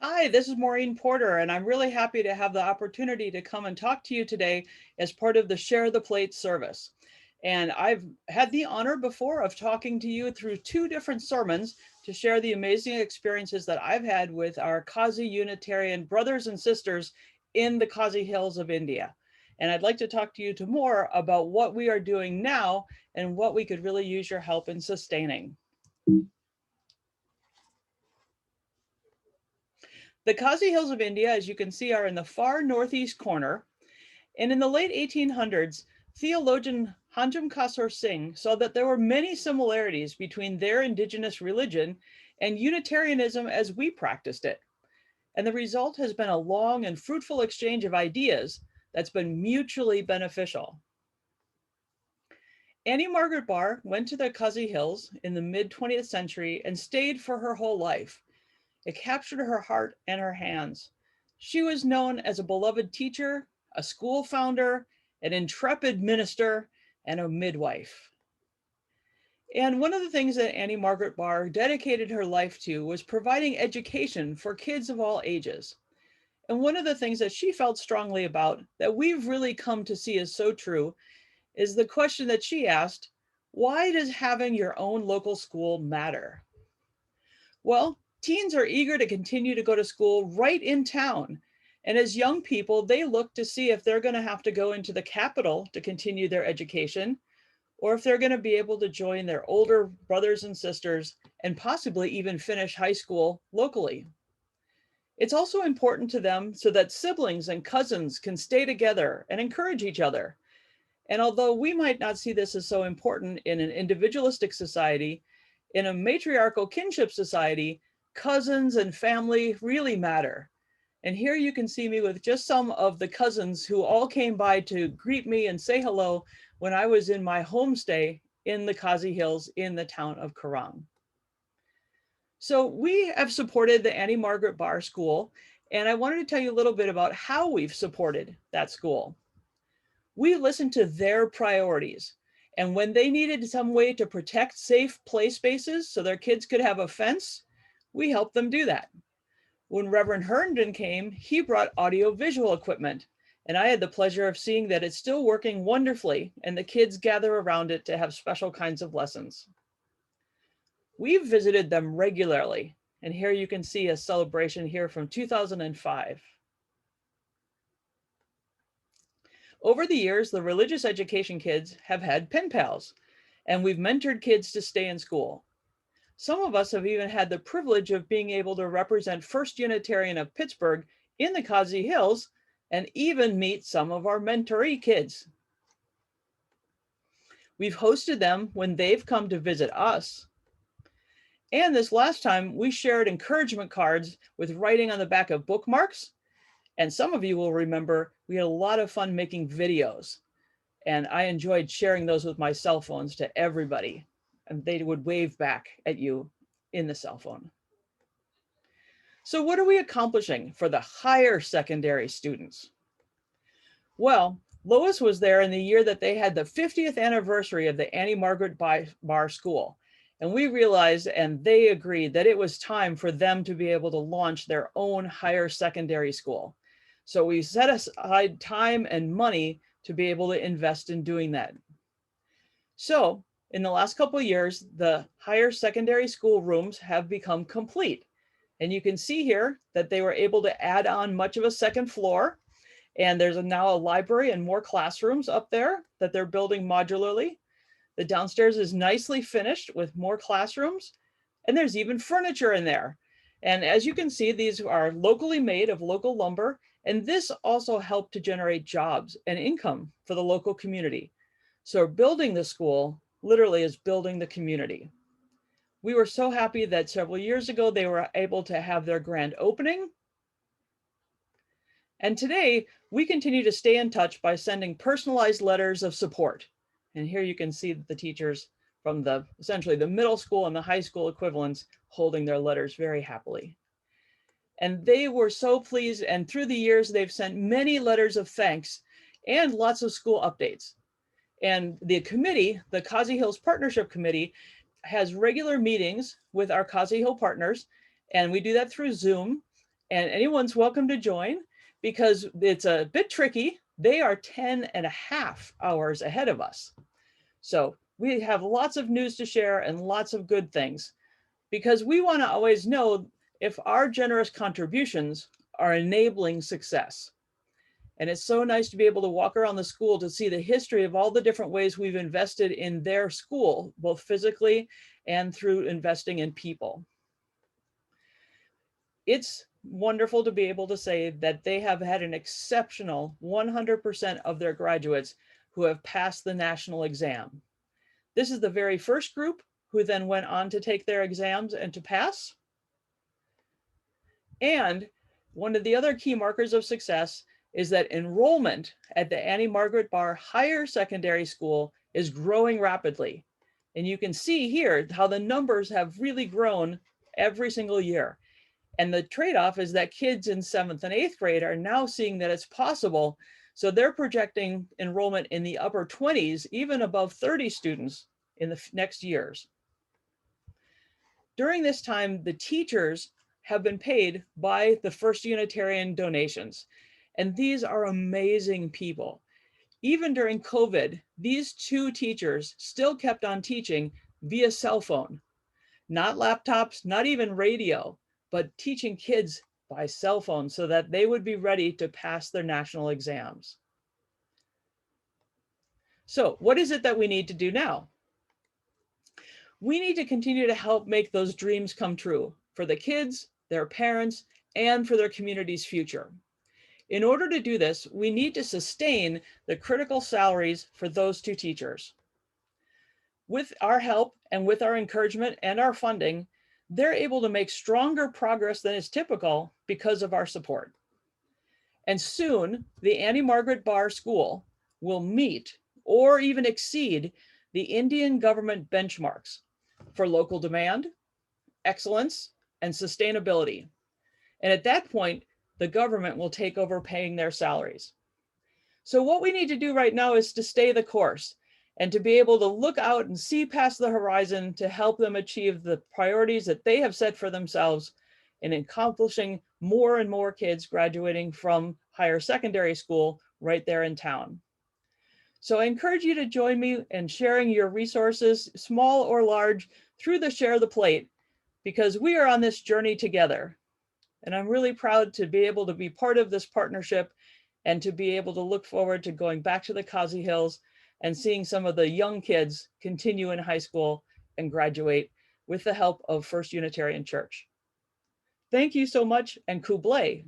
Hi, this is Maureen Porter, and I'm really happy to have the opportunity to come and talk to you today as part of the Share the Plate service. And I've had the honor before of talking to you through two different sermons to share the amazing experiences that I've had with our Khasi Unitarian brothers and sisters in the Khasi Hills of India. And I'd like to talk to you more about what we are doing now and what we could really use your help in sustaining. The Khasi Hills of India, as you can see, are in the far northeast corner. And in the late 1800s, theologian Hanjam Kasur Singh saw that there were many similarities between their indigenous religion and Unitarianism as we practiced it. And the result has been a long and fruitful exchange of ideas that's been mutually beneficial. Annie Margaret Barr went to the Khasi Hills in the mid 20th century and stayed for her whole life. It captured her heart and her hands. She was known as a beloved teacher, a school founder, an intrepid minister, and a midwife. And one of the things that Annie Margaret Barr dedicated her life to was providing education for kids of all ages. And one of the things that she felt strongly about that we've really come to see as so true is the question that she asked, why does having your own local school matter? Well, teens are eager to continue to go to school right in town. And as young people, they look to see if they're going to have to go into the capital to continue their education, or if they're going to be able to join their older brothers and sisters and possibly even finish high school locally. It's also important to them so that siblings and cousins can stay together and encourage each other. And although we might not see this as so important in an individualistic society, in a matriarchal kinship society, cousins and family really matter. And here you can see me with just some of the cousins who all came by to greet me and say hello when I was in my homestay in the Khasi Hills in the town of Karang. So we have supported the Annie Margaret Barr School, and I wanted to tell you a little bit about how we've supported that school. We listened to their priorities. And when they needed some way to protect safe play spaces so their kids could have a fence, we helped them do that. When Reverend Herndon came, he brought audio-visual equipment, and I had the pleasure of seeing that it's still working wonderfully, and the kids gather around it to have special kinds of lessons. We've visited them regularly, and here you can see a celebration here from 2005. Over the years, the religious education kids have had pen pals, and we've mentored kids to stay in school. Some of us have even had the privilege of being able to represent First Unitarian of Pittsburgh in the Khasi Hills and even meet some of our mentoree kids. We've hosted them when they've come to visit us. And this last time, we shared encouragement cards with writing on the back of bookmarks. And some of you will remember we had a lot of fun making videos. And I enjoyed sharing those with my cell phones to everybody. And they would wave back at you in the cell phone. So what are we accomplishing for the higher secondary students? Well, Lois was there in the year that they had the 50th anniversary of the Annie Margaret Barr School. And we realized, and they agreed, that it was time for them to be able to launch their own higher secondary school. So we set aside time and money to be able to invest in doing that. So in the last couple of years, the higher secondary school rooms have become complete. And you can see here that they were able to add on much of a second floor. And there's now a library and more classrooms up there that they're building modularly. The downstairs is nicely finished with more classrooms, and there's even furniture in there. And as you can see, these are locally made of local lumber, and this also helped to generate jobs and income for the local community. So building the school literally is building the community. We were so happy that several years ago, they were able to have their grand opening. And today, we continue to stay in touch by sending personalized letters of support. And here you can see the teachers from essentially the middle school and the high school equivalents holding their letters very happily. And they were so pleased, and through the years, they've sent many letters of thanks and lots of school updates. And the committee, the Khasi Hills Partnership Committee, has regular meetings with our Khasi Hill partners, and we do that through Zoom. And anyone's welcome to join because it's a bit tricky. They are 10.5 hours ahead of us. So we have lots of news to share and lots of good things because we want to always know if our generous contributions are enabling success. And it's so nice to be able to walk around the school to see the history of all the different ways we've invested in their school, both physically and through investing in people. It's wonderful to be able to say that they have had an exceptional 100% of their graduates who have passed the national exam. This is the very first group who then went on to take their exams and to pass. And one of the other key markers of success is that enrollment at the Annie Margaret Barr Higher Secondary School is growing rapidly. And you can see here how the numbers have really grown every single year. And the trade-off is that kids in 7th and 8th grade are now seeing that it's possible. So they're projecting enrollment in the upper 20s, even above 30 students in the next years. During this time, the teachers have been paid by the First Unitarian donations. And these are amazing people. Even during COVID, these 2 teachers still kept on teaching via cell phone, not laptops, not even radio, but teaching kids by cell phone so that they would be ready to pass their national exams. So what is it that we need to do now? We need to continue to help make those dreams come true for the kids, their parents, and for their community's future. In order to do this, we need to sustain the critical salaries for those 2 teachers. With our help and with our encouragement and our funding, they're able to make stronger progress than is typical because of our support. And soon, the Annie Margaret Barr School will meet or even exceed the Indian government benchmarks for local demand, excellence, and sustainability. And at that point, the government will take over paying their salaries. So what we need to do right now is to stay the course and to be able to look out and see past the horizon to help them achieve the priorities that they have set for themselves in accomplishing more and more kids graduating from higher secondary school right there in town. So I encourage you to join me in sharing your resources, small or large, through the Share the Plate, because we are on this journey together. And I'm really proud to be able to be part of this partnership and to be able to look forward to going back to the Khasi Hills and seeing some of the young kids continue in high school and graduate with the help of First Unitarian Church. Thank you so much, and Kublai.